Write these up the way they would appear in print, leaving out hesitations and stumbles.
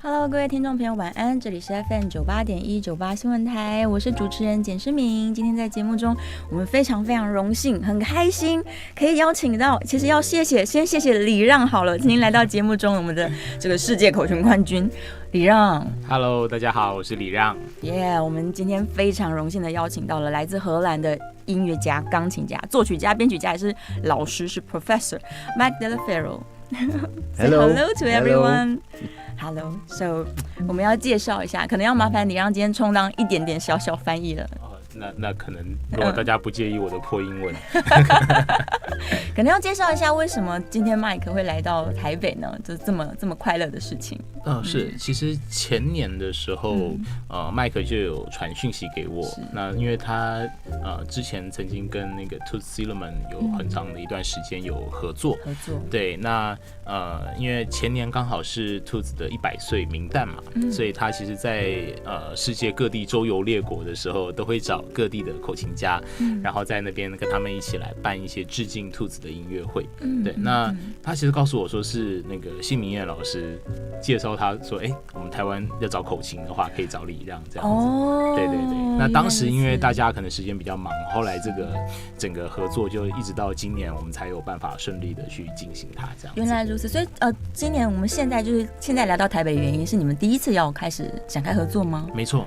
Hello， 各位听众朋友，晚安！这里是 FM 98.1九八新闻台，我是主持人简诗明。今天在节目中，我们非常荣幸，很开心可以邀请到，其实要先谢谢礼让好了，今天来到节目中，我们的这个世界口琴冠军礼让。Hello， 大家好，我是礼让。我们今天非常荣幸的邀请到了来自荷兰的音乐家、钢琴家、作曲家、编曲家，也是老师，是 Professor Mike Del Ferro。Hello to everyone。Hello， so 我们要介绍一下，可能要麻烦你让今天充当一点点小翻译了。那可能如果大家不介意我的破英文，可能要介绍一下为什么今天 Mike 会来到台北呢？就这么快乐的事情。是，其实前年的时候，Mike 就有传讯息给我。那因为他之前曾经跟那个 Toots Thielemans 有很长的一段时间有合作。对，那因为前年刚好是 Toots 的100岁冥诞嘛，所以他其实在世界各地周游列国的时候，都会找各地的口琴家，然后在那边跟他们一起来办一些致敬兔子的音乐会。对，那他其实告诉我说是那个新民乐老师介绍他说，我们台湾要找口琴的话，可以找礼让这样子。对。那当时因为大家可能时间比较忙，后来这个整个合作就一直到今年，我们才有办法顺利的去进行它这样子。原来如此，所以今年我们现在来到台北的原因是你们第一次要开始展开合作吗？没错。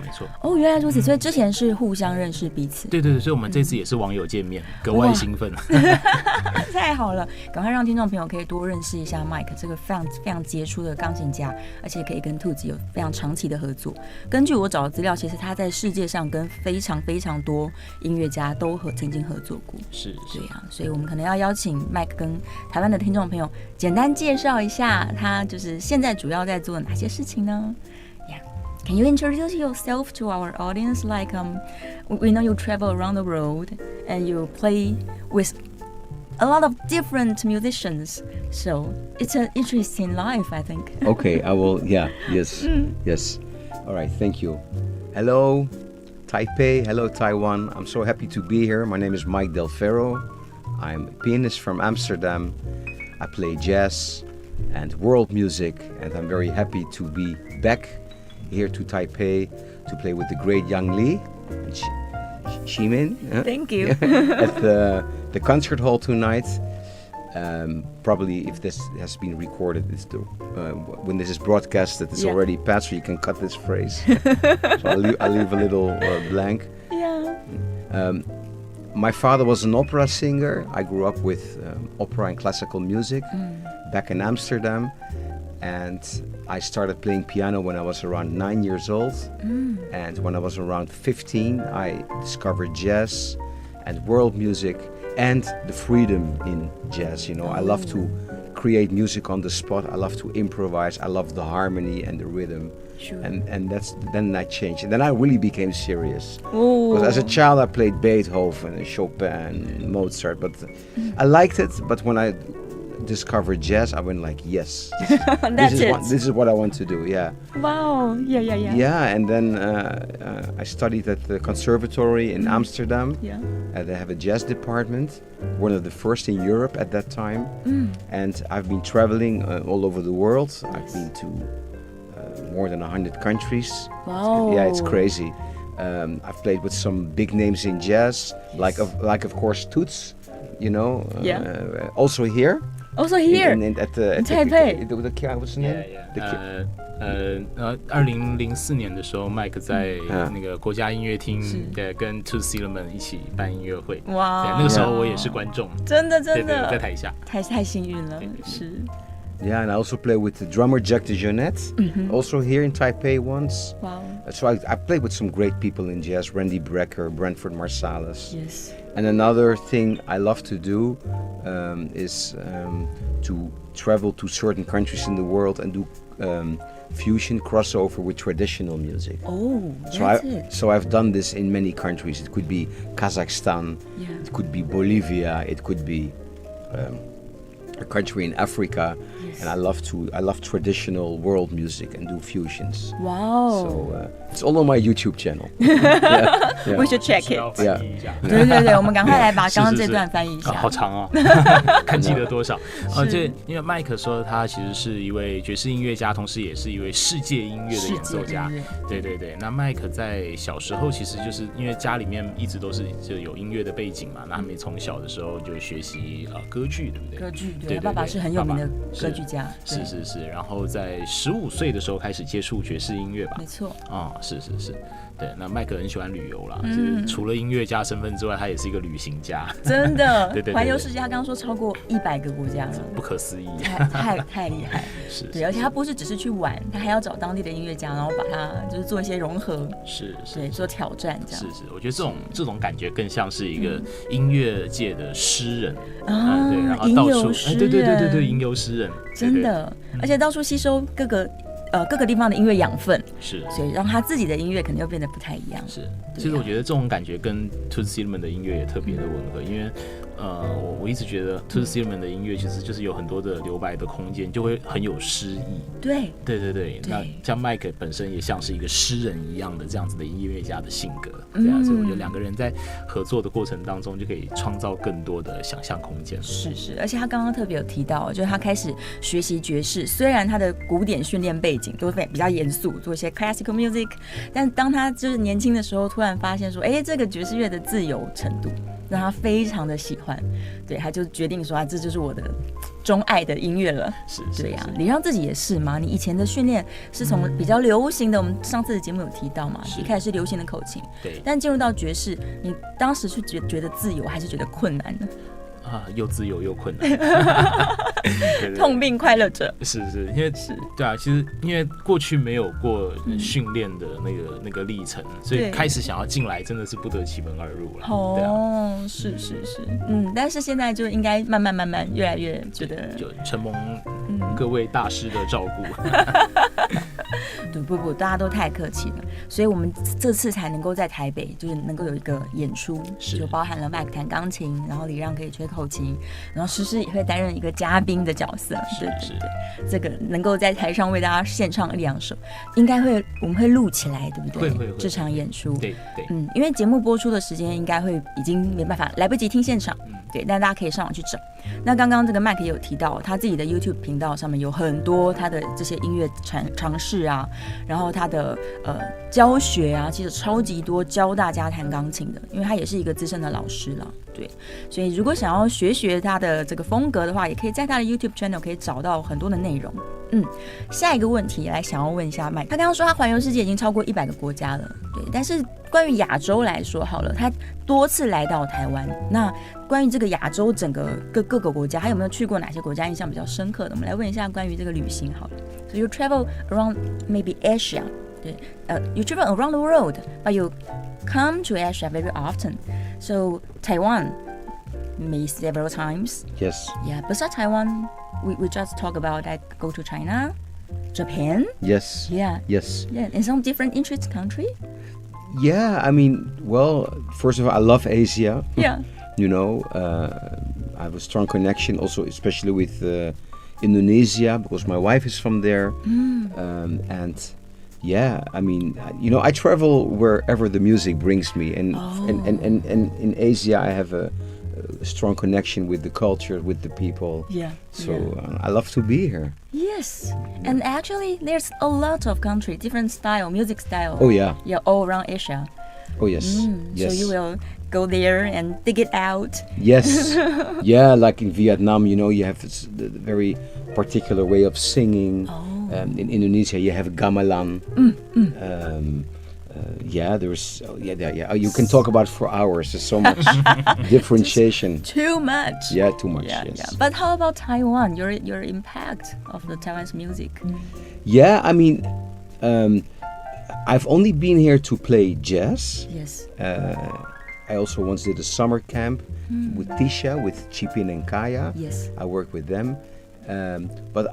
原来如此，所以之前是互相认识彼此。对，所以我们这次也是网友见面，格外兴奋。太好了，赶快让听众朋友可以多认识一下 Mike 这个非常杰出的钢琴家，而且可以跟兔子有非常长期的合作。根据我找的资料，其实他在世界上跟非常多音乐家都曾经合作过。是，对啊，所以我们可能要邀请 Mike 跟台湾的听众朋友简单介绍一下他就是现在主要在做哪些事情呢？Can you introduce yourself to our audience? Like, we know you travel around the world and you play with a lot of different musicians. So it's an interesting life, I think. Okay, I will. Yeah, yes. All right, thank you. Hello, Taipei. Hello, Taiwan. I'm so happy to be here. My name is Mike Del Ferro. I'm a pianist from Amsterdam. I play jazz and world music, and I'm very happy to be back.Here to Taipei to play with the great Yang Li and Ximin. Thank you. At the concert hall tonight. Probably if this has been recorded, when this is broadcasted, it's already past, so you can cut this phrase. So I'll leave a little blank. My father was an opera singer. I grew up with opera and classical music back in Amsterdam.And I started playing piano when I was around 9 years old. And when I was around 15, I discovered jazz and world music and the freedom in jazz. I love to create music on the spot. I love to improvise. I love the harmony and the rhythm. Sure. And then I changed. And then I really became serious. Because as a child, I played Beethoven and Chopin and Mozart. But I liked it. But when I discovered jazz, I went like, yes, this is what I want to do. Wow. Yeah, and then I studied at the conservatory in Amsterdam. They have a jazz department, one of the first in Europe at that time. And I've been traveling all over the world. I've been to more than 100 countries. Wow. It's crazy. I've played with some big names in jazz, like of course Toots, also here.Also here at Taipei. What's the name? 2004年的时候 ，Mike 在那个国家音乐厅跟 Toots Thielemans 一起办音乐会。哇！那个时候我也是观众，真的，对，在台下，太幸运了，是。Yeah, and I also play with the drummer Jack DeJohnette, also here in Taipei once. Wow. So I played with some great people in jazz, Randy Brecker, Branford Marsalis. Yes. And another thing I love to do is to travel to certain countries in the world and do fusion crossover with traditional music. So I've done this in many countries. It could be Kazakhstan, it could be Bolivia, it could be country in Africa, and I love traditional world music and do fusions. Wow. So it's all on my YouTube channel. yeah. We should check 需要 it. 翻译一下。对对对，我们赶快来把刚刚这段翻译一下。好长哦，看记得多少？这因为麦克说他其实是一位爵士音乐家，同时也是一位世界音乐的演奏家。对对对，那麦克在小时候其实就是因为家里面一直都是就有音乐的背景嘛，那他们从小的时候就学习歌剧，对不对？歌剧，对，爸爸是很有名的歌剧家。是，然后在15岁的时候开始接触爵士音乐吧。没错。是。对，那麦克很喜欢旅游啦，就是除了音乐家身份之外，他也是一个旅行家。真的，对，环游世界，他刚刚说超过100个国家了，不可思议，太厉害。是，对，而且他不是只是去玩，他还要找当地的音乐家，然后把它就是做一些融合，对，做挑战这样。是，我觉得这种感觉更像是一个音乐界的诗人对，然后到处对，吟游诗人，真的，而且到处吸收各个地方的音乐养分，所以让他自己的音乐可能又变得不太一样。其实我觉得这种感觉跟 Toots Thielemans 的音乐也特别的吻合，因为我一直觉得 Toots Thielemans 的音乐其实就是有很多的留白的空间，就会很有诗意。对，那像 Mike 本身也像是一个诗人一样的这样子的音乐家的性格，对啊，所以我觉得两个人在合作的过程当中就可以创造更多的想象空间。是，而且他刚刚特别有提到，就是他开始学习爵士，虽然他的古典训练背景都比较严肃，做一些 classical music， 但当他就是年轻的时候，突然发现说，这个爵士乐的自由程度让他非常的喜欢，对，他就决定说，这就是我的钟爱的音乐了。对呀，李让自己也是嘛，你以前的训练是从比较流行的，我们上次的节目有提到嘛，一开始是流行的口琴，对，但进入到爵士，你当时是觉得自由还是觉得困难呢？又自由又困难，对，痛并快乐着。是，因为对啊，其实因为过去没有过训练的那个历程，所以开始想要进来真的是不得其门而入了。是，但是现在就应该慢慢越来越觉得就承蒙各位大师的照顾。对，不，大家都太客气了，所以我们这次才能够在台北，就是能够有一个演出，就包含了 Mike 弹钢琴，然后李让可以吹口琴，然后诗诗也会担任一个嘉宾的角色。对，这个能够在台上为大家献唱1-2首，应该我们会录起来，对不对？会这场演出，对，因为节目播出的时间应该会已经没办法来不及听现场，对，但大家可以上网去找。那刚刚这个 Mike 也有提到，他自己的 YouTube 频道上面有很多他的这些音乐尝试啊，然后他的教学啊，其实超级多教大家弹钢琴的，因为他也是一个资深的老师了，对，所以如果想要学他的这个风格的话，也可以在他的 YouTube channel 可以找到很多的内容。下一个问题想要问一下 Mike， 他刚刚说他环游世界已经超过100个国家了，对，但是关于亚洲来说好了，他多次来到台湾，那关于这个亚洲整个各个国家，他有没有去过哪些国家印象比较深刻的？我们来问一下关于这个旅行好了。So you travel around maybe Asia， 对，you travel around the world, but you come to Asia very often. So Taiwan, maybe several times. Yes. Yeah, besides Taiwan, we just talk about like go to China, Japan. Yes. Yeah. Yes. Yeah, in some different interest country. Yeah, I mean, well, first of all, I love Asia. Yeah. You know, I have a strong connection also, especially with Indonesia, because my wife is from there. And yeah, I mean, you know, I travel wherever the music brings me. And in Asia, I have a strong connection with the culture, with the people. Yeah. So I love to be here. Yes. And actually, there's a lot of country, different style, music style. Oh, yeah. Yeah, all around Asia. Oh, yes. Yes. So you will go there and dig it out. Yes. Yeah, like in Vietnam, you know, you have this very particular way of singing. In Indonesia, you have gamelan. Yeah, there's you can talk about it for hours. There's so much differentiation. Too much. Yeah, too much. Yeah, yes. yeah. But how about Taiwan? Your impact of the Taiwanese music? Yeah, I mean, I've only been here to play jazz. Yes. I also once did a summer camp with Tisha, with Chipin and Kaya. Yes. I worked with them. But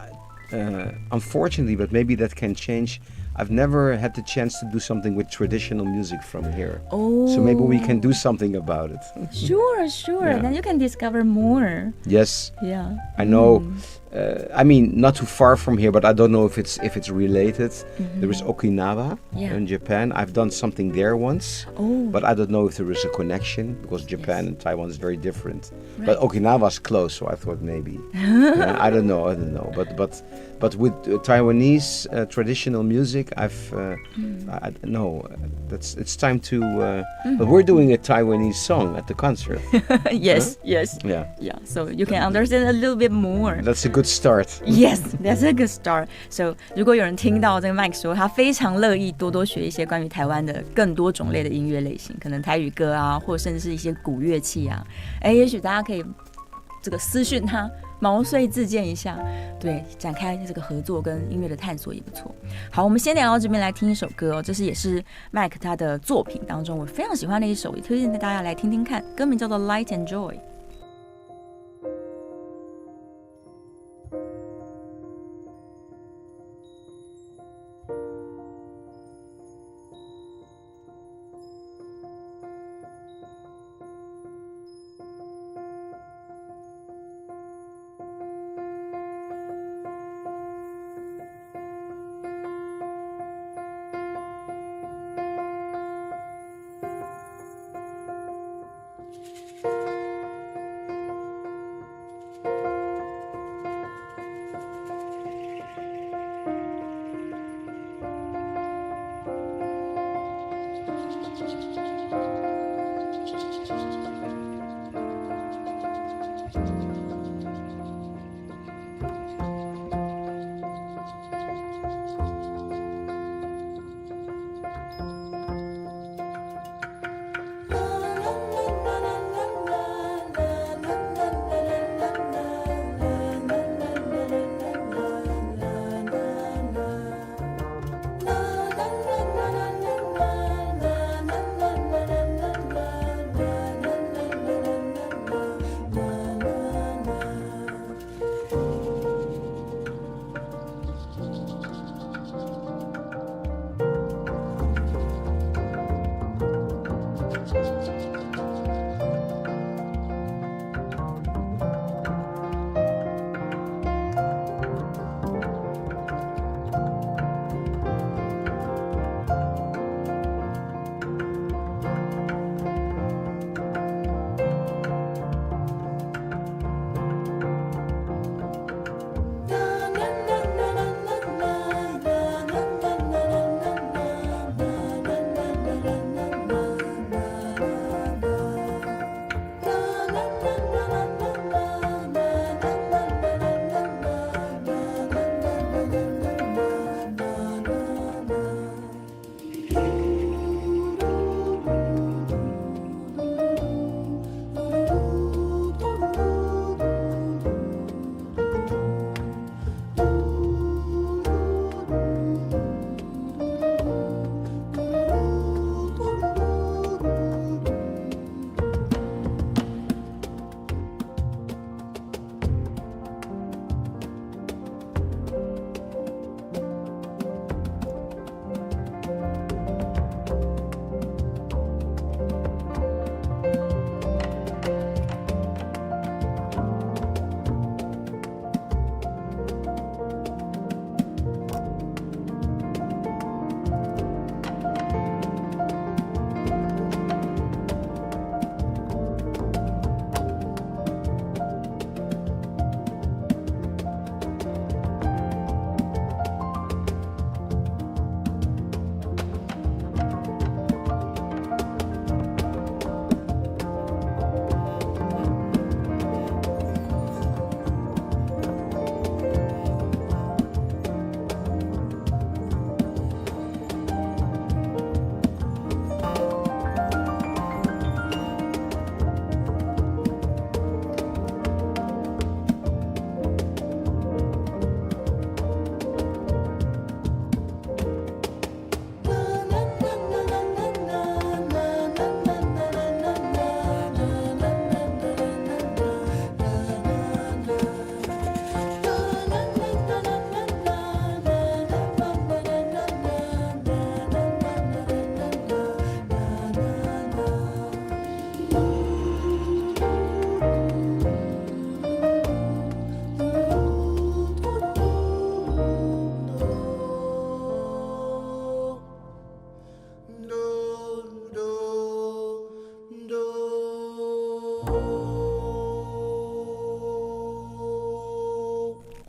unfortunately, but maybe that can change, I've never had the chance to do something with traditional music from here. Oh. So maybe we can do something about it. Sure. Yeah. Then you can discover more. Yes. Yeah. I know. I mean, not too far from here, but I don't know if it's related. There is Okinawa in Japan. I've done something there once, but I don't know if there is a connection because Japan and Taiwan is very different. Right. But Okinawa's close, so I thought maybe. I don't know. But with Taiwanese traditional music, I know it's time to. But we're doing a Taiwanese song at the concert. Yes. Yeah. So you can understand a little bit more. That's a good start. Yes, that's a good start. So 如果有人听到这个 Mike 说他非常乐意多多学一些关于台湾的更多种类的音乐类型，可能台语歌啊，或甚至是一些古乐器啊，也许大家可以这个私讯他毛遂自荐一下，对，展开这个合作跟音乐的探索也不错。好，我们先聊到这边，来听一首歌哦，这是也是 Mike 他的作品当中我非常喜欢的一首，也推荐大家来听听看，歌名叫做 Light and Joy。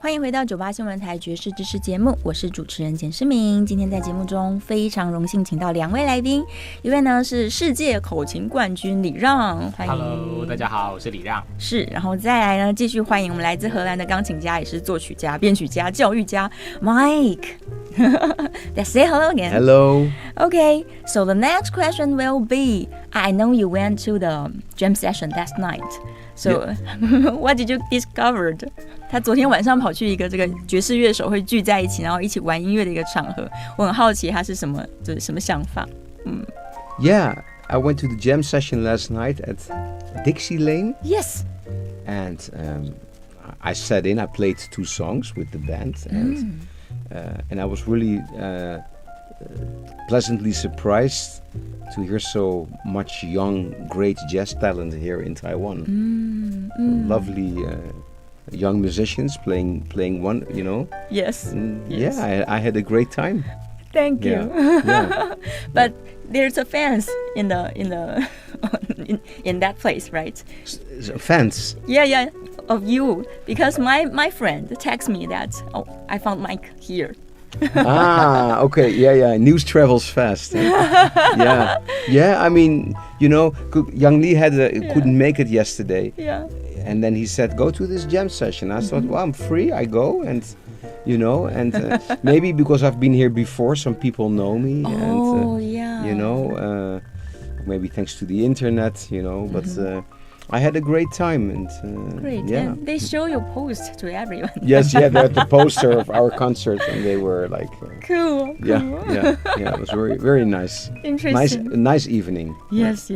欢迎回到九八新闻台爵士知识节目，我是主持人简诗明。今天在节目中非常荣幸请到2位来宾，一位呢是世界口琴冠军李让，欢迎。Hello， 大家好，我是李让。是，然后再来呢，继续欢迎我们来自荷兰的钢琴家，也是作曲家、编曲家、教育家 Mike。Let's say hello again. Hello. Okay, so the next question will be, I know you went to the jam session last night. So, what did you discover? 他昨天晚上跑去一个这个爵士乐手会聚在一起，然后一起玩音乐的一个场合。我很好奇他是什么，就是什么想法。Yeah, I went to the jam session last night at Dixie Lane. Yes. And I sat in. I played 2 songs with the band, and I was really pleasantly surprised to hear so much young, great jazz talent here in Taiwan. Lovely young musicians playing one, you know. Yes. Yes. Yeah, I had a great time. Thank you. Yeah. But there's a fence in that place, right? Fans. Yeah, of you, because my friend texted me that I found Mike here. Okay, yeah. News travels fast. Yeah. I mean, you know, Yang Li couldn't make it yesterday. Yeah. And then he said, "Go to this jam session." I thought, well, I'm free. I go, and you know, and maybe because I've been here before, some people know me. Yeah. You know, maybe thanks to the internet, you know, but. I had a great time, and great. Yeah. And they show your post to everyone. Yes, they had the poster of our concert, and they were like, cool. Yeah. It was very, very nice. Interesting. Nice evening. Yes.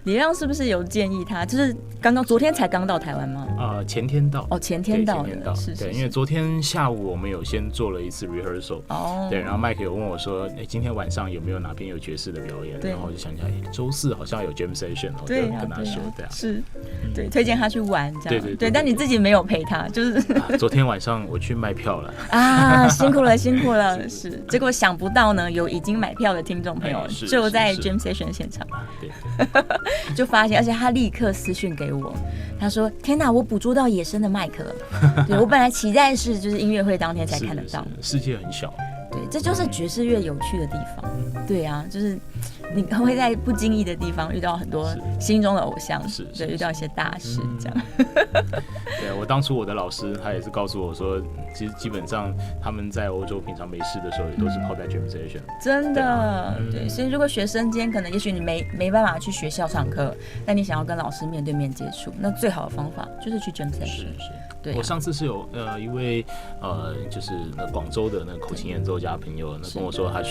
李让是不是有建议他？就是昨天才刚到台湾吗？前天到。前天到。是。对，因为昨天下午我们有先做了一次 rehearsal。对，然后麦克有问我说，今天晚上有没有哪边有爵士的表演？然后我就想起来，周4好像有 jam session， 我就跟他说，对啊。是。对，推荐他去玩这样。对，但你自己没有陪他，就是。昨天晚上我去卖票了。辛苦了。是，结果想不到呢，有已经买票的听众朋友就在 jam session 现场。对。就发现，而且他立刻私讯给我，他说：“天哪，我捕捉到野生的麦克了。”对，我本来期待是就是音乐会当天才看得到。世界很小。对，这就是爵士乐有趣的地方。对啊，就是你会在不经意的地方遇到很多心中的偶像，对，遇到一些大事这样。对，我当初我的老师他也是告诉我说，其实基本上他们在欧洲平常没事的时候也都是泡在 jam session。真的，对，所以如果学生间可能也许你没办法去学校上课，但你想要跟老师面对面接触，那最好的方法就是去 jam session。是。对，我上次是有一位就是那广州的那个口琴演奏家朋友，那跟我说他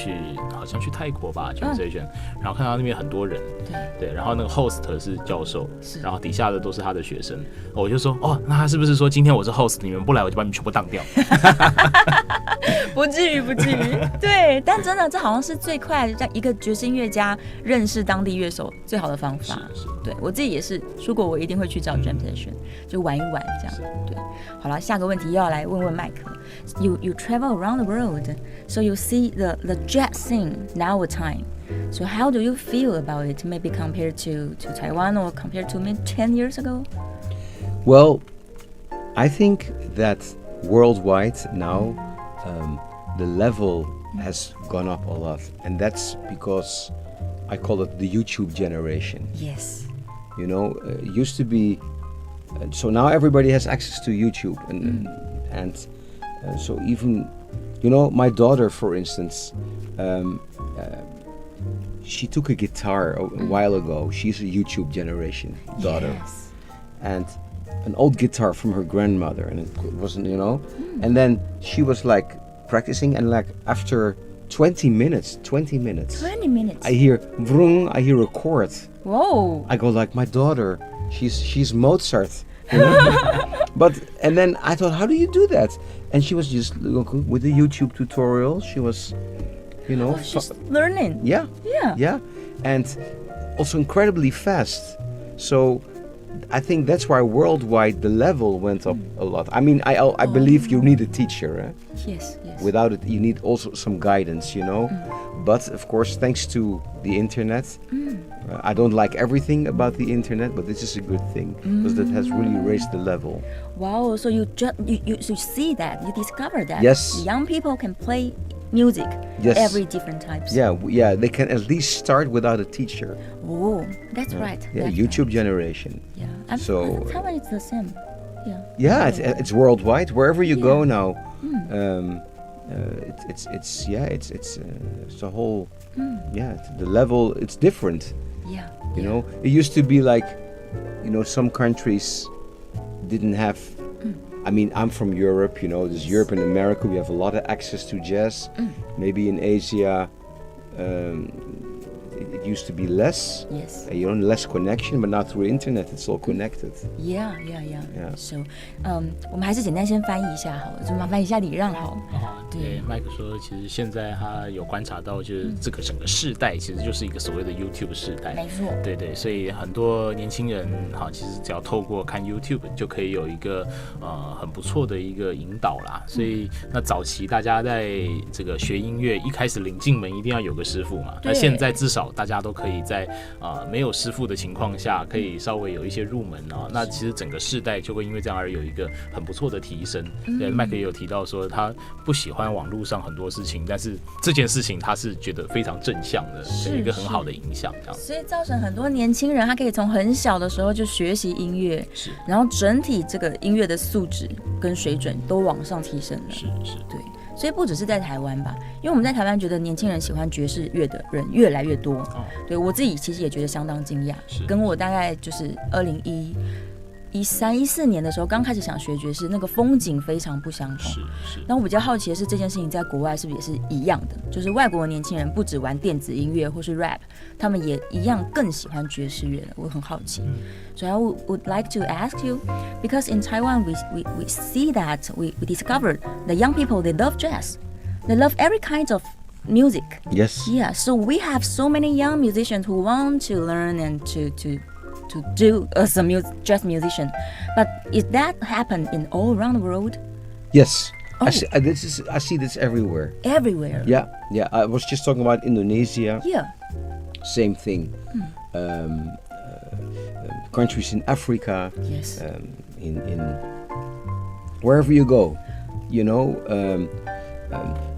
好像去泰国吧 jam session，然后看到那边很多人，对，然后那个 host 是教授，然后底下的都是他的学生，我就说那他是不是说今天我是 host， 你们不来我就把你们全部当掉？不至于，对，但真的这好像是最快让一个爵士音乐家认识当地乐手最好的方法。是，对我自己也是，如果我一定会去找 jam session， 就玩一玩这样。对，好了，下个问题又要来问问麦克。You travel around the world, so you see the jazz scene nowadays. So how do you feel about it? Maybe compared to Taiwan or compared to maybe 10 years ago? Well, I think that worldwide now the level has gone up a lot, and that's because I call it the YouTube generation. Yes. You know, it used to be. So now everybody has access to YouTube, and so even, you know, my daughter, for instance, she took a guitar a while ago. She's a YouTube generation daughter, and an old guitar from her grandmother, and it wasn't, you know, and then she was like practicing, and like after 20 minutes, I hear vroom, I hear a chord. Whoa! I go like, my daughter. She's Mozart, you know? And then I thought, how do you do that? And she was just with the YouTube tutorial. She was, you know, she's learning. Yeah, and also incredibly fast. So I think that's why worldwide the level went up a lot. I mean, I believe you need a teacher. Yes. Without it, you need also some guidance, you know. But of course, thanks to the internet, I don't like everything about the internet, but this is a good thing because that has really raised the level. Wow, so you see that, you discover that Yes. young people can play music, Yes. every different types. Yeah, they can at least start without a teacher. Oh, that's right. Yeah, that's YouTube right. generation. Yeah, So- Taiwan it's the same. Yeah, it's worldwide. Wherever you go now, it's a whole. The level it's different. Yeah. You know, it used to be like, some countries didn't have. I mean, I'm from Europe. There's Europe and America. We have a lot of access to jazz. Maybe in Asia, it used to be less. Yes. Less connection, but now through internet, it's all connected. Yeah. Yeah. So, 我们还是简单先翻译一下好了，就麻烦一下李让好了。对，麦克说，其实现在他有观察到，就是这个整个世代其实就是一个所谓的 YouTube 世代。没错。对，所以很多年轻人其实只要透过看 YouTube 就可以有一个很不错的一个引导啦。所以那早期大家在这个学音乐，一开始领进门一定要有个师傅嘛。那现在至少大家都可以在没有师傅的情况下，可以稍微有一些入门啊。那其实整个世代就会因为这样而有一个很不错的提升。对，麦克也有提到说他不喜欢网络上很多事情，但是这件事情他是觉得非常正向的，有一个很好的影响。这样，所以造成很多年轻人他可以从很小的时候就学习音乐，然后整体这个音乐的素质跟水准都往上提升了。是，对。所以不只是在台湾吧，因为我们在台湾觉得年轻人喜欢爵士乐的人越来越多。对我自己其实也觉得相当惊讶，跟我大概就是2013、14年的时候刚开始想学爵士，那个风景非常不相同。是。那我比较好奇的是，这件事情在国外是不是也是一样的？就是外国的年轻人不只玩电子音乐或是 rap， 他们也一样更喜欢爵士乐的。我很好奇。So I would like to ask you, because in Taiwan we see that we discovered the young people, they love jazz. They love every kind of music. Yes. Yeah, so we have so many young musicians who want to learn and to do as a jazz musician. But is that happen in all around the world? Yes. Oh. I see this everywhere. Everywhere. Yeah. I was just talking about Indonesia. Yeah. Same thing. Countries in Africa. Yes. In wherever you go,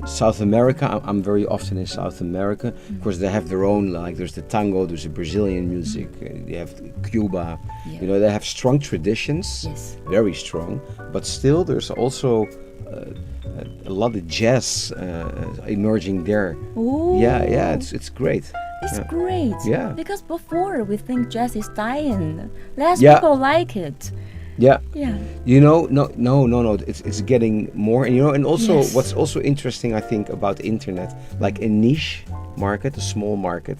South America. I'm very often in South America. Of course, they have their own. Like there's the tango, there's the Brazilian music. They have Cuba. Yeah. They have strong traditions. Yes. Very strong. But still, there's also a lot of jazz emerging there. Ooh. Yeah. It's great. It's great. Yeah. Because before we think jazz is dying. Less Yeah. people like it. Yeah. Yeah. No. It's getting more, and also Yes. what's also interesting, I think, about the internet, like a niche market, a small market,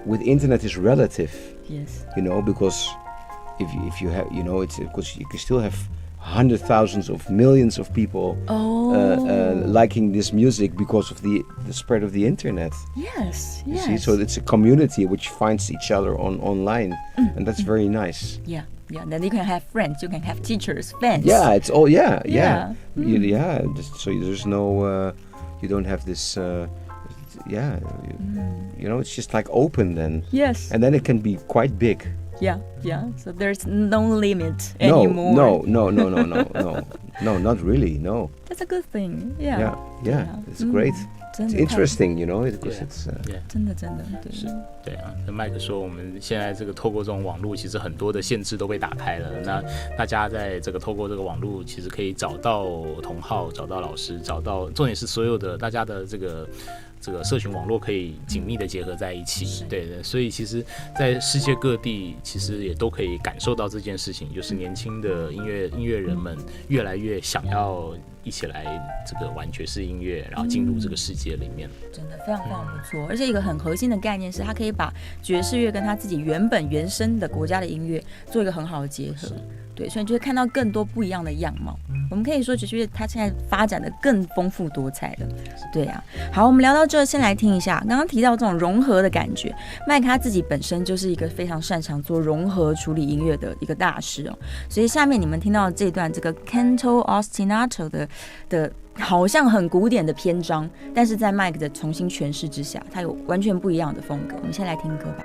with internet is relative. Yes. Because if you have, it's because you can still have hundreds of thousands of millions of people liking this music because of the spread of the internet. Yes. You see, so it's a community which finds each other online, and that's very nice. Yeah. Then you can have friends, you can have teachers, fans. Yeah, it's all Yeah. So there's no, you don't have this. It's just like open then. Yes. And then it can be quite big. Yeah. So there's no limit anymore. No, not really. No. That's a good thing. Yeah. It's great. It's interesting, because it's. 真的对。是，对啊。跟麦克说，我们现在这个透过这种网络，其实很多的限制都被打开了。那大家在这个透过这个网络，其实可以找到同好，找到老师，找到重点是所有的大家的这个社群网络可以紧密的结合在一起，对，所以其实在世界各地其实也都可以感受到这件事情，就是年轻的音乐人们越来越想要一起来这个玩爵士音乐，然后进入这个世界里面，真的非常非常不错。而且一个很核心的概念是，它可以把爵士乐跟他自己原生的国家的音乐做一个很好的结合，对，所以你就会看到更多不一样的样貌。我们可以说爵士乐它现在发展的更丰富多彩了。对啊，好，我们聊到这，先来听一下刚刚提到这种融合的感觉。麦克他自己本身就是一个非常擅长做融合处理音乐的一个大师哦，所以下面你们听到的这段这个 Canto Ostinato 的好像很古典的篇章，但是在麦克的重新诠释之下，它有完全不一样的风格。我们先来听歌吧。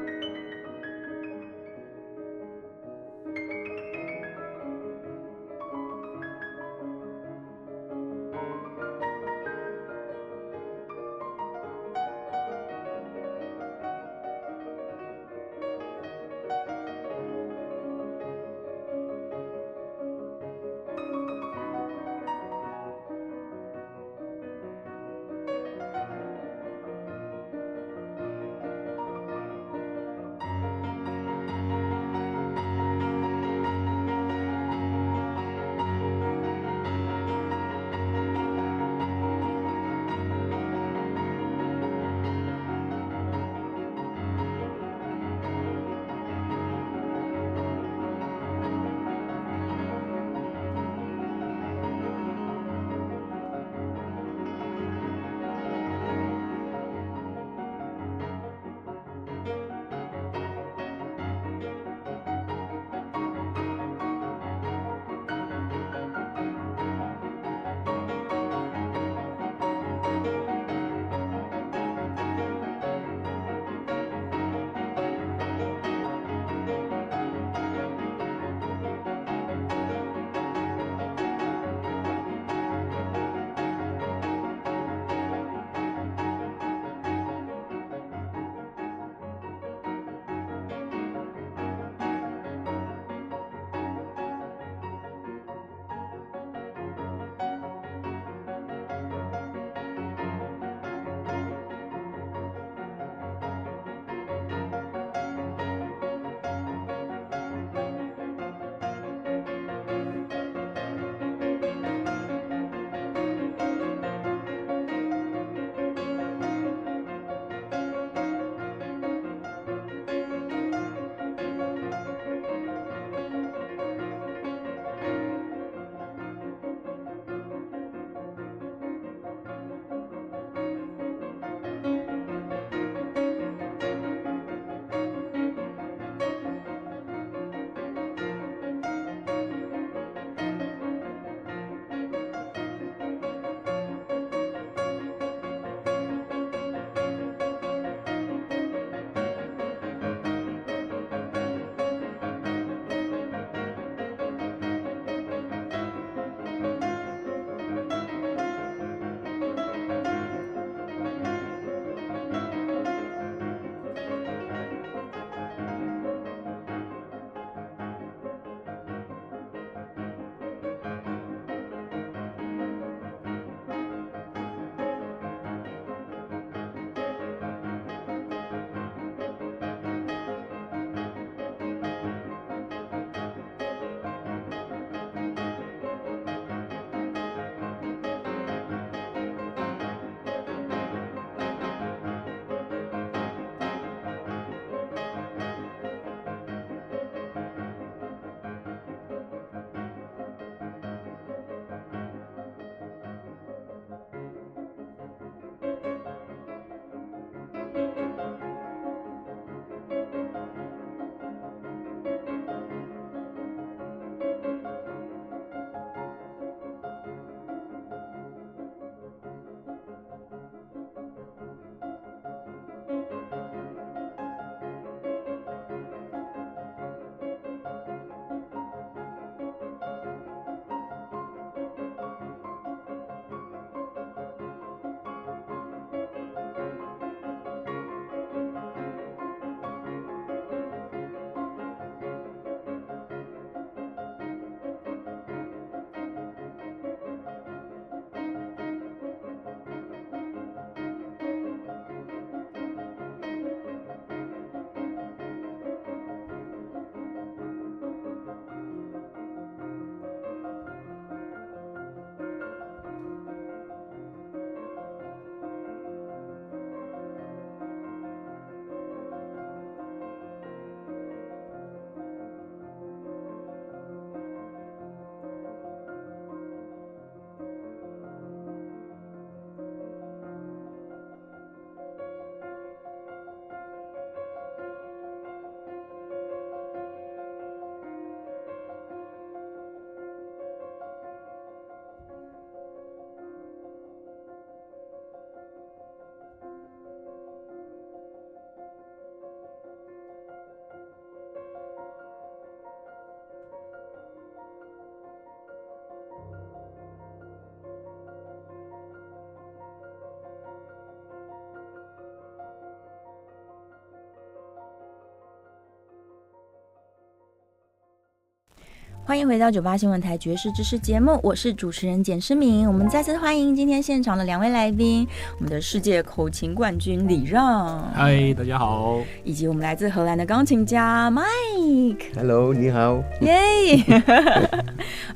欢迎回到98新闻台爵士知识节目，我是主持人简诗敏。我们再次欢迎今天现场的2位来宾，我们的世界口琴冠军李让，嗨，大家好，以及我们来自荷兰的钢琴家 Mike。 Hello, 你好。Yay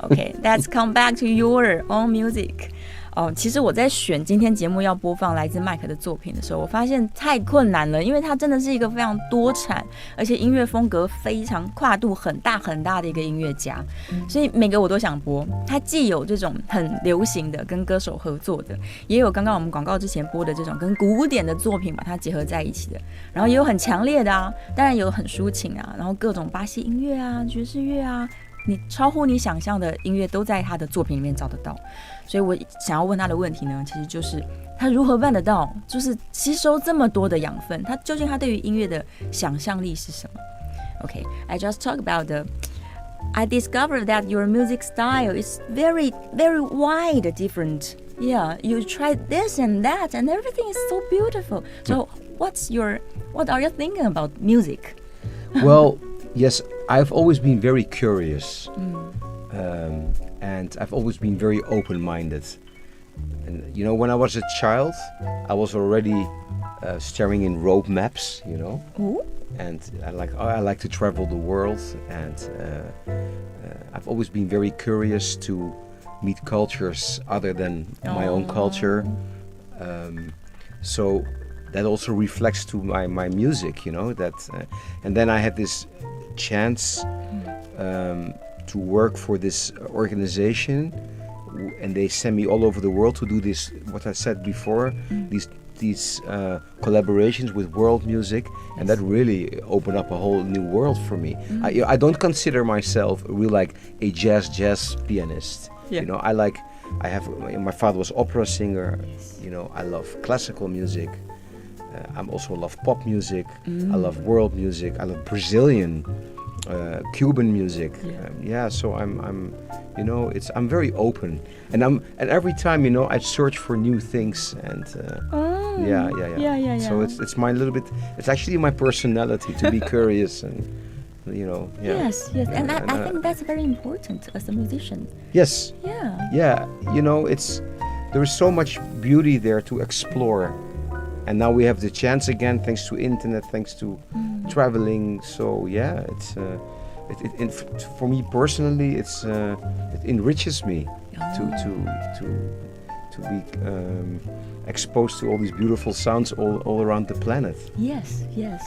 Okay, let's come back to your own music. 其实我在选今天节目要播放来自麦克的作品的时候，我发现太困难了，因为他真的是一个非常多产，而且音乐风格非常跨度很大很大的一个音乐家，所以每个我都想播。他既有这种很流行的跟歌手合作的，也有刚刚我们广告之前播的这种跟古典的作品把它结合在一起的，然后也有很强烈的啊，当然也有很抒情啊，然后各种巴西音乐啊、爵士乐啊，你超乎你想象的音乐都在他的作品里面找得到。所以我想要问他的问题呢，其实就是他如何办得到，就是吸收这么多的养分，究竟他对于音乐的想象力是什么？ Okay, I just talk about I discovered that your music style is very, very wide different. Yeah, you tried this and that and everything is so beautiful. So what are you thinking about music? Well, yes, I've always been very curious. And I've always been very open-minded. And you know, when I was a child, I was already staring in road maps, you know. Ooh. And I like to travel the world, and I've always been very curious to meet cultures other than my own culture. So that also reflects to my music, you know. And then I had this chance to work for this organization, and they send me all over the world to do this, what I said before, these collaborations with world music, and that really opened up a whole new world for me. I don't consider myself a jazz pianist. Yeah. You know, my father was opera singer. You know, I love classical music. I also love pop music. I love world music. I love Brazilian, Cuban music. So I'm you know, I'm very open, and every time, you know, I search for new things, and Yeah. So it's my little bit. It's actually my personality to be curious, and you know. Yeah. Yes, and I think that's very important as a musician. Yes. Yeah. You know, there is so much beauty there to explore, and now we have the chance again, thanks to internet, thanks to traveling. So yeah, for me personally, it enriches me to be exposed to all these beautiful sounds all around the planet. Yes. Yeah.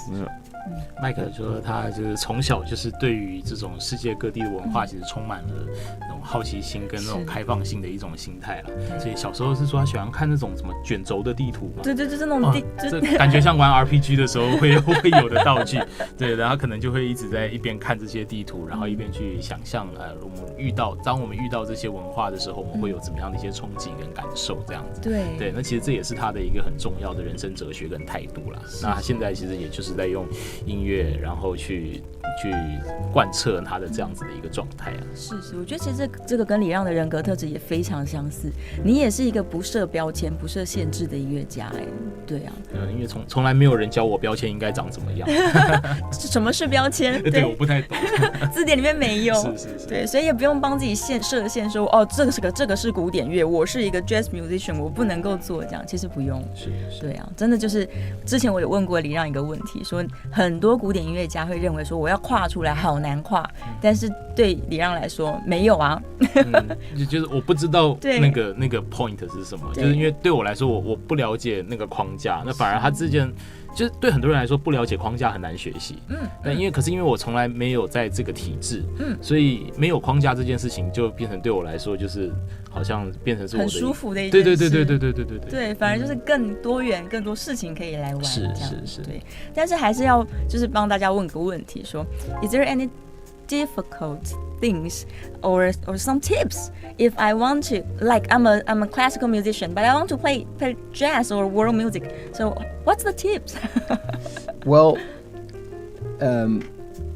麦克说他就是从小就是对于这种世界各地的文化其实充满了那种好奇心跟那种开放性的一种心态啦，所以小时候是说他喜欢看那种什么卷轴的地图嘛，对，这种这感觉像玩 RPG 的时候会有的道具，对，然后可能就会一直在一边看这些地图，然后一边去想象当我们遇到这些文化的时候，我们会有怎么样的一些冲击跟感受这样子。对，那其实这也是他的一个很重要的人生哲学跟态度啦。那他现在其实也就是在用音乐，然后去贯彻他的这样子的一个状态啊。是，我觉得其实这个跟李让的人格特质也非常相似。你也是一个不设标签、不设限制的音乐家，对啊。因为从来没有人教我标签应该长怎么样。什么是标签？对，我不太懂。字典里面没有。是。对，所以也不用帮自己设限说这个是古典乐，我是一个 jazz musician， 我不能够做这样。其实不用。是。对啊，真的就是之前我有问过李让一个问题，说很多古典音乐家会认为说我要跨出来好难跨，但是对李让来说没有啊。就是我不知道那个 point 是什么，就是因为对我来说我不了解那个框架，那反而他之间就是对很多人来说不了解框架很难学习。可是因为我从来没有在这个体制，所以没有框架这件事情就变成对我来说就是好像变成是我的很舒服的一件事。对，反而就是更多元、更多事情可以来玩。是。对，但是还是要就是帮大家问个问题，说 Is there any difficult things or some tips if I want to, like I'm a classical musician, but I want to play jazz or world music. So what's the tips? Well,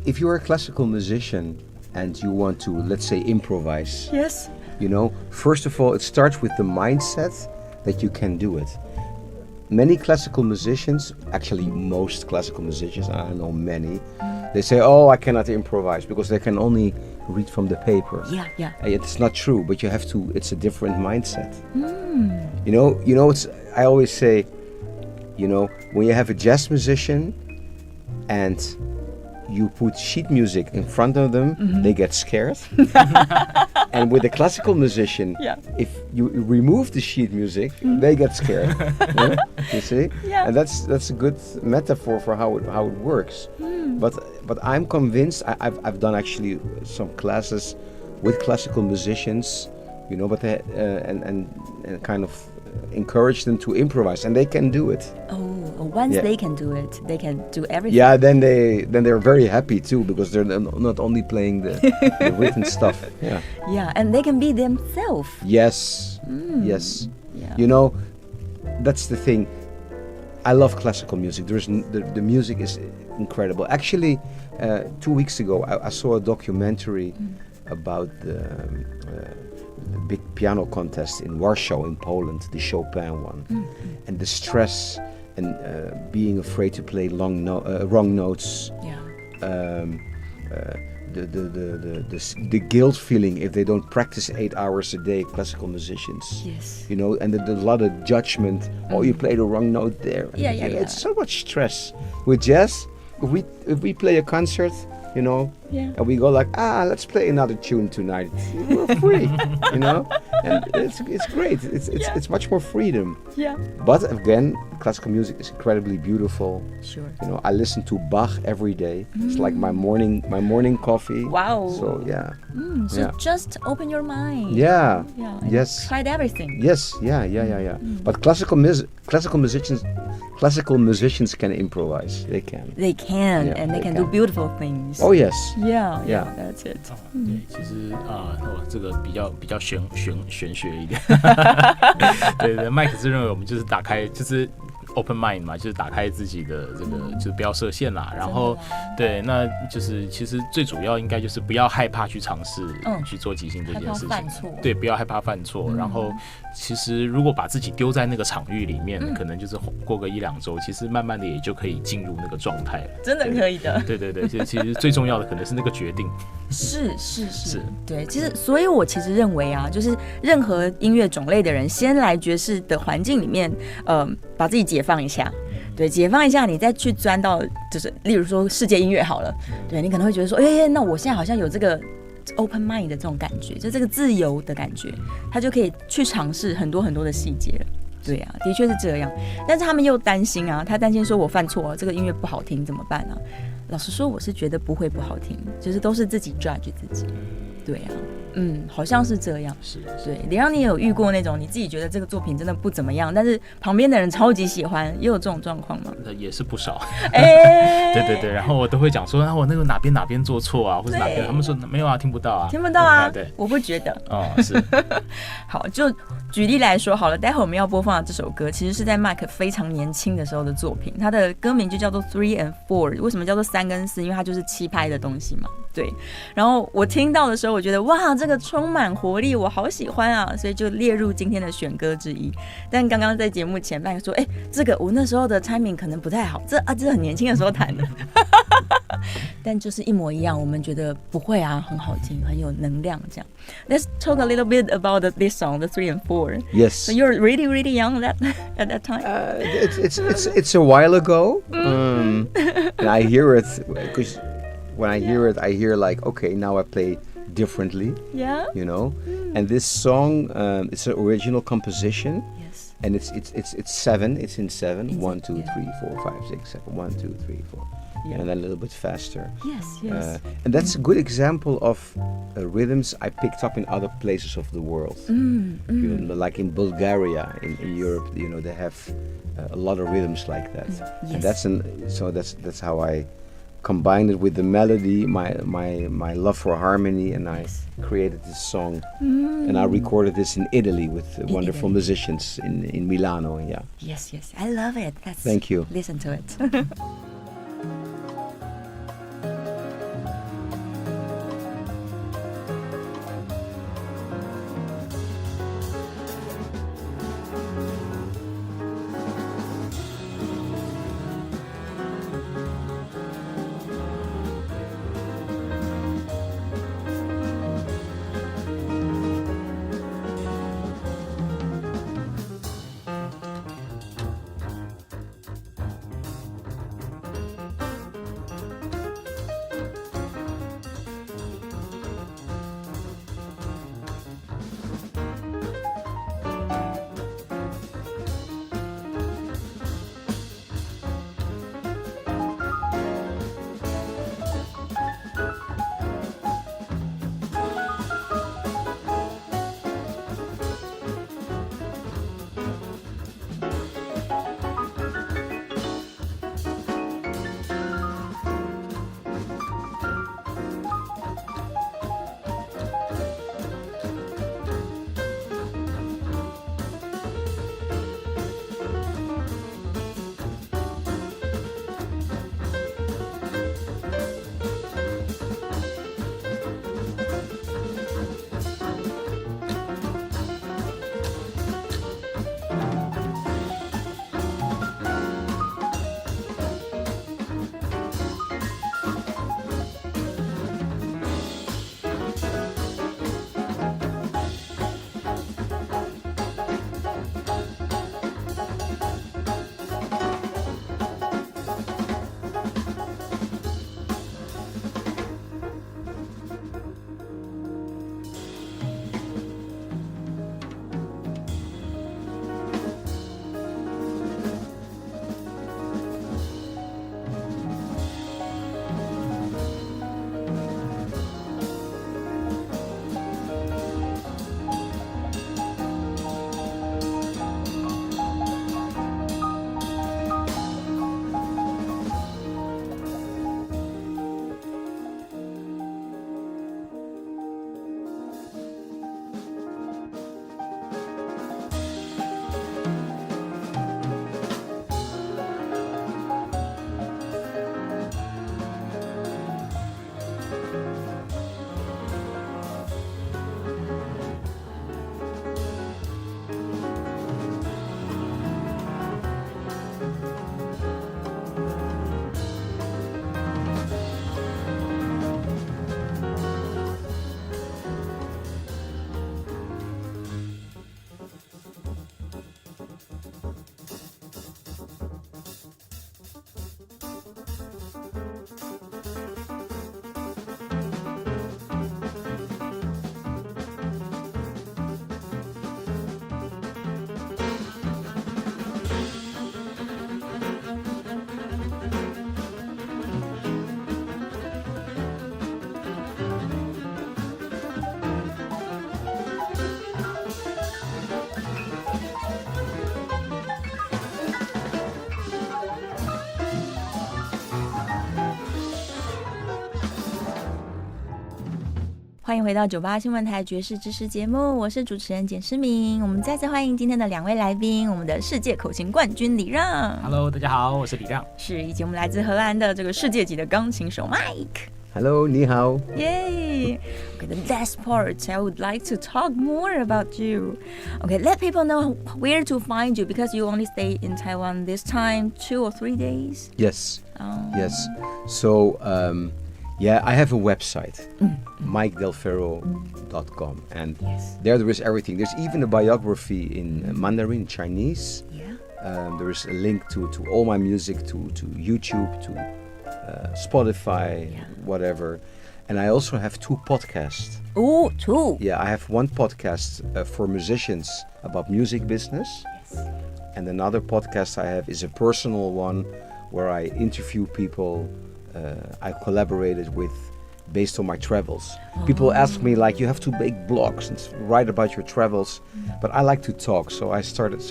if you're a classical musician and you want to, let's say, improvise. Yes. You know, first of all, it starts with the mindset that you can do it. Many classical musicians, actually most classical musicians, I know many, they say, oh, I cannot improvise because they can only read from the paper. Yeah. It's not true, but you have to. It's a different mindset. You know. I always say, when you have a jazz musician, and you put sheet music in front of them, they get scared. And with a classical musician, if you remove the sheet music, they get scared. You see? Yeah. And that's a good metaphor for how it works. But I'm convinced. I've done actually some classes with classical musicians, but they, and kind of encourage them to improvise, and they can do it. Once they can do it, they can do everything. Yeah, then they're very happy too, because they're not only playing the written stuff. Yeah, and they can be themselves. Yes. Yeah. That's the thing. I love classical music. The music is incredible. Actually, 2 weeks ago, I saw a documentary about the big piano contest in Warsaw in Poland, the Chopin one, and the stress and being afraid to play wrong notes. The guilt feeling if they don't practice 8 hours a day, classical musicians. Yes. And a lot of judgment. You played the wrong note there. Yeah. It's so much stress. With jazz, if we play a concert, and we go like, let's play another tune tonight. We're free, and it's great. It's much more freedom. Yeah. But again, classical music is incredibly beautiful. Sure. I listen to Bach every day. It's like my morning coffee. Wow. So yeah. Just open your mind. Yeah. Yes. Tried everything. Yes. Yeah. But classical musicians can improvise. They can. And they can do beautiful things. Oh yes. Yeah. That's it. 对，其实这个比较玄学一点。对，麦克是认为我们就是打开，就是 open mind 嘛，就是打开自己的这个，就是不要设限啦。然后，对，那就是其实最主要应该就是不要害怕去尝试去做即兴这件事情。害怕犯错。对，不要害怕犯错。然后，其实如果把自己丢在那个场域里面，可能就是过个1-2周，其实慢慢的也就可以进入那个状态了。真的可以的。对，其实最重要的可能是那个决定。是，对，其实所以我其实认为啊，就是任何音乐种类的人，先来爵士的环境里面，把自己解放一下，对，解放一下，你再去钻到，就是例如说世界音乐好了，对你可能会觉得说，那我现在好像有这个 open mind 的这种感觉，就这个自由的感觉，他就可以去尝试很多的细节了。对啊，的确是这样，但是他们又担心啊，他担心说我犯错，这个音乐不好听怎么办啊？老实说，我是觉得不会不好听，就是都是自己 judge 自己。对啊，好像是这样。是，对。李让，你有遇过那种你自己觉得这个作品真的不怎么样，但是旁边的人超级喜欢，也有这种状况吗？也是不少。对，然后我都会讲说，我那个哪边做错啊，或者哪边，他们说没有啊，听不到啊。对，我不觉得。是。好，就举例来说好了，待会我们要播放的这首歌，其实是在 Mike 非常年轻的时候的作品，他的歌名就叫做 3 and 4。为什么叫做3跟4？因为它就是7拍的东西嘛。对，然后我听到的时候，我觉得哇，这个充满活力，我好喜欢啊，所以就列入今天的选歌之一。但刚刚在节目前半说，这个我那时候的 timing 可能不太好，这很年轻的时候弹的，但就是一模一样，我们觉得不会啊，很好听，很有能量这样。Let's talk a little bit about this song, the 3 and 4. Yes. So you're really, really young at that time. It's a while ago, and I hear it because when I hear it, I hear like, okay, now I play differently. Yeah. And this song, it's an original composition. Yes. And it's 7. It's in 7. 1, 2, 3, 4, 5, 6, 7. 1, 2, 3, 4. Yeah. And then a little bit faster. Yes. And that's a good example of rhythms I picked up in other places of the world. Like in Bulgaria, in Europe, they have a lot of rhythms like that. Yes. And that's how I combined it with the melody, my love for harmony, and I created this song. And I recorded this in Italy with wonderful musicians in Milano. Yeah. Yes. I love it. Thank you. Listen to it. 欢迎回到98新闻台爵士知识节目，我是主持人简诗明。我们再次欢迎今天的两位来宾，我们的世界口琴冠军李让。Hello， 大家好，我是李让。是，以及我们来自荷兰的这个世界级的钢琴手 Mike。Hello， 你好。Yay! Okay, the last part, I would like to talk more about you. Okay, let people know where to find you because you only stay in Taiwan this time, 2 or 3 days. Yes. Yes. So, I have a website, MikeDelFerro.com, and there is everything. There's even a biography in Mandarin, Chinese. Yeah. There is a link to all my music, to YouTube, to Spotify, whatever. And I also have 2 podcasts. Oh, 2? Yeah, I have one podcast for musicians about music business. Yes. And another podcast I have is a personal one where I interview people I collaborated with based on my travels. People ask me, like, you have to make blogs and write about your travels. But I like to talk, so I started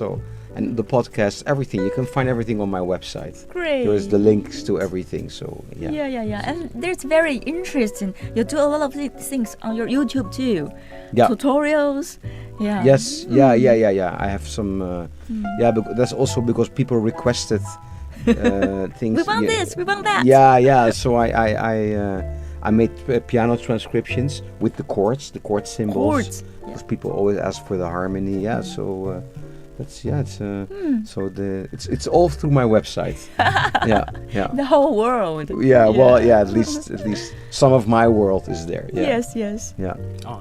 and the podcast, everything. You can find everything on my website. Great. There's the links to everything, so yeah. Yeah. And there's very interesting. You do a lot of things on your YouTube too. Yeah. Tutorials. Yeah. Yes. Yeah. I have some. But that's also because people requested things. We want this. We want that. Yeah. So I made piano transcriptions with the chord symbols. Chords. Because people always ask for the harmony. Yeah. So. It's all through my website. Yeah. The whole world. Yeah. Well, at least some of my world is there. Yeah. Yes. Yeah.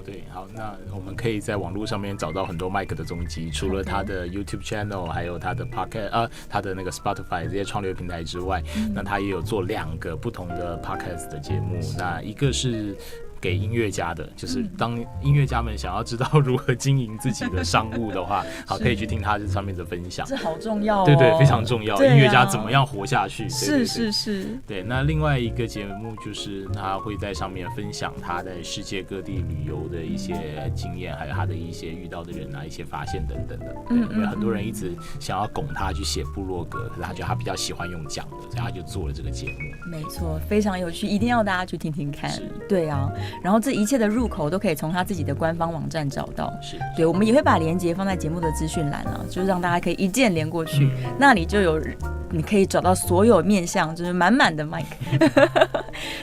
对，好，那我们可以在网络上面找到很多 Mike 的踪迹，除了他的 YouTube channel， 还有他的 Podcast， 他的那个 Spotify 这些创流平台之外，那他也有做2个不同的 Podcast 的节目，那一个是给音乐家的，就是当音乐家们想要知道如何经营自己的商务的话，好，可以去听他这上面的分享。这好重要哦。对，非常重要。音乐家怎么样活下去？是。对，那另外一个节目就是他会在上面分享他在世界各地旅游的一些经验，还有他的一些遇到的人啊，一些发现等等的。因为很多人一直想要拱他去写部落格，可是他觉得他比较喜欢用讲的，所以他就做了这个节目。没错，非常有趣，一定要大家去听听看。对啊。然后这一切的入口都可以从他自己的官方网站找到。对，我们也会把连结放在节目的资讯栏啊，就是让大家可以一键连过去，那里就有你可以找到所有面向，就是满满的 Mike。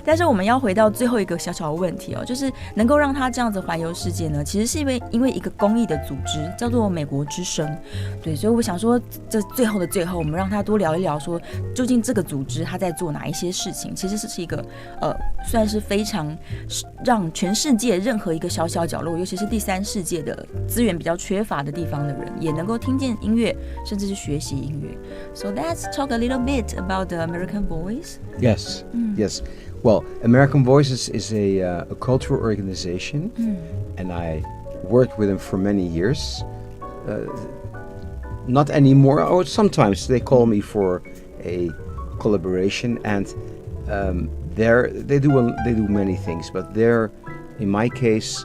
但是我们要回到最后一个小小的问题哦，就是能够让他这样子环游世界呢，其实是因为一个公益的组织叫做美国之声。对，所以我想说，这最后的最后，我们让他多聊一聊，说究竟这个组织他在做哪一些事情，其实是一个算是非常让全世界任何一个小小角落，尤其是第3世界的资源比较缺乏的地方的人，也能够听见音乐，甚至是学习音乐。So let's talk a little bit about the American Voice. Yes. Well, American Voices is a cultural organization, and I worked with them for many years. Not anymore. Or sometimes they call me for a collaboration, and they do many things. But in my case,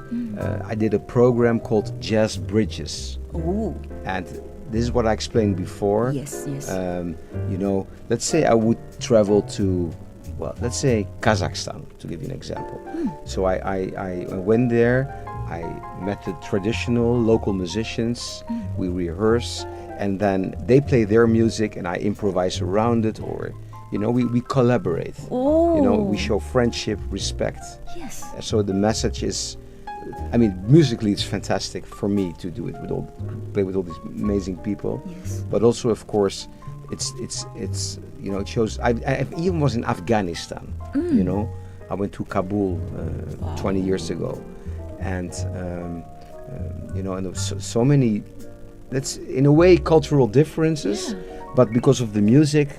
I did a program called Jazz Bridges. Ooh. And this is what I explained before. Yes. Let's say I would travel to, let's say Kazakhstan, to give you an example. So I went there, I met the traditional local musicians, we rehearse, and then they play their music and I improvise around it, or we collaborate. Oh. We show friendship, respect. Yes. So the message is, musically it's fantastic for me to do it play with all these amazing people. Yes. But also, of course, it's it shows. I even was in Afghanistan. I went to Kabul 20 years ago, and and there was so many. That's in a way cultural differences, but because of the music,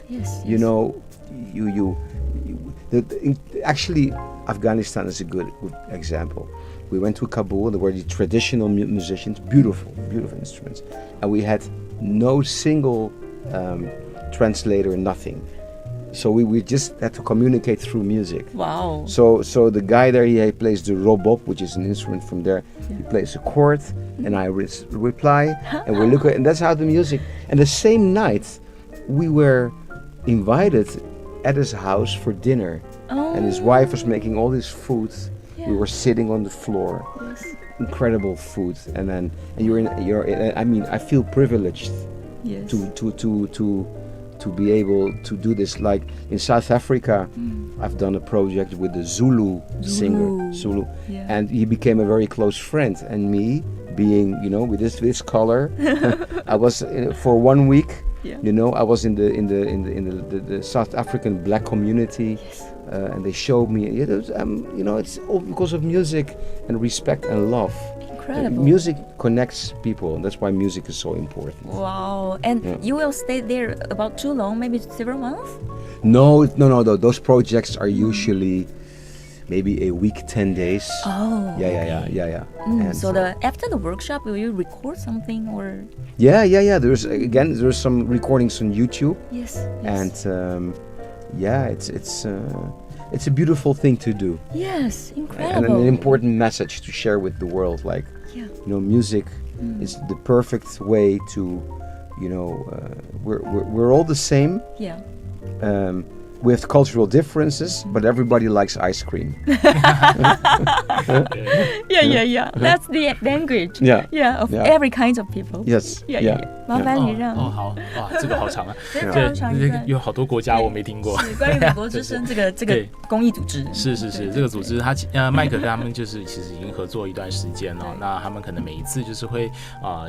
actually Afghanistan is a good example. We went to Kabul, there were the traditional musicians, beautiful instruments, and we had no single translator, nothing. So we just had to communicate through music. Wow. So the guy there, he plays the robop, which is an instrument from there. He plays a chord, and I reply, and we look at, and that's how the music. And the same night, we were invited at his house for dinner, and his wife was making all this food. We were sitting on the floor. Yes. Incredible food, and I mean, I feel privileged Yes. to be able to do this. Like in South Africa, I've done a project with the Zulu singer, Yeah. and he became a very close friend. And me, being with this color, I was for 1 week. Yeah. I was in the South African black community. Yes. And they showed me, it's all because of music and respect and love. Incredible. Music connects people, and that's why music is so important. Wow. And you will stay there about too long, maybe several months? No. Those projects are usually maybe a week, 10 days. Oh. Yeah. And so after the workshop, will you record something or? Yeah. There's some recordings on YouTube. Yes. And it's a beautiful thing to do. Yes, incredible. And an important message to share with the world. Like, music is the perfect way to, we're all the same. Yeah. We have cultural differences, but everybody likes ice cream. Yeah. That's the language. Yeah. Of every kind of people. Yes. Yeah. 麻烦你让。好哇，这个好长啊。非常长一段。有好多国家我没听过。是关于美国之声这个公益组织。是，这个组织它麦克跟他们就是其实已经合作一段时间了。那他们可能每一次就是会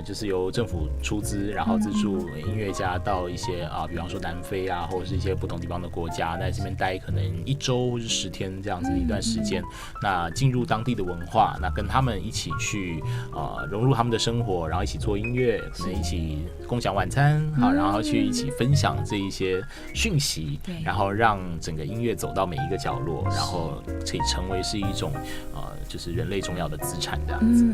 就是由政府出资，然后资助音乐家到一些比方说南非啊，或者是一些不同地方的国家，在这边待可能1周或是10天这样子的一段时间。那进入当地的文化，那跟他们一起去融入他们的生活，然后一起做音乐，可能一起共享晚餐，好，然后去一起分享这一些讯息，然后让整个音乐走到每一个角落，然后可以成为是一种就是人类重要的资产这样子。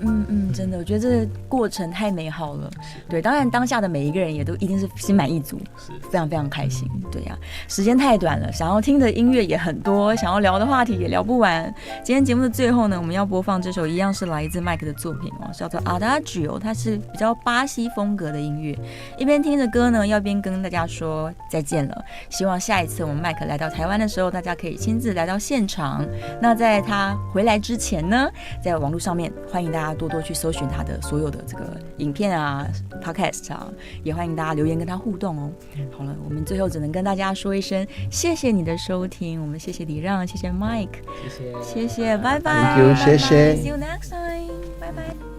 真的，我觉得这个过程太美好了。对，当然当下的每一个人也都一定是心满意足，是非常非常开心。对呀，时间太短了，想要听的音乐也很多，想要聊的话题也聊不完。今天节目的最后呢，我们要播放这首一样是来自麦克的作品叫做 Adagio， 它是比较巴西风格的音乐。一边听着歌呢，要边跟大家说再见了。希望下一次我们麦克来到台湾的时候，大家可以亲自来到现场。那在他回来之前呢，在网络上面欢迎大家多多去搜寻他的所有的这个影片啊 podcast 啊，也欢迎大家留言跟他互动哦。好了，我们最后只能跟大家说一声谢谢你的收听，我们谢谢李让，谢谢 Mike， 谢谢，拜拜， Thank you， 谢谢 ，See you next time， 拜拜。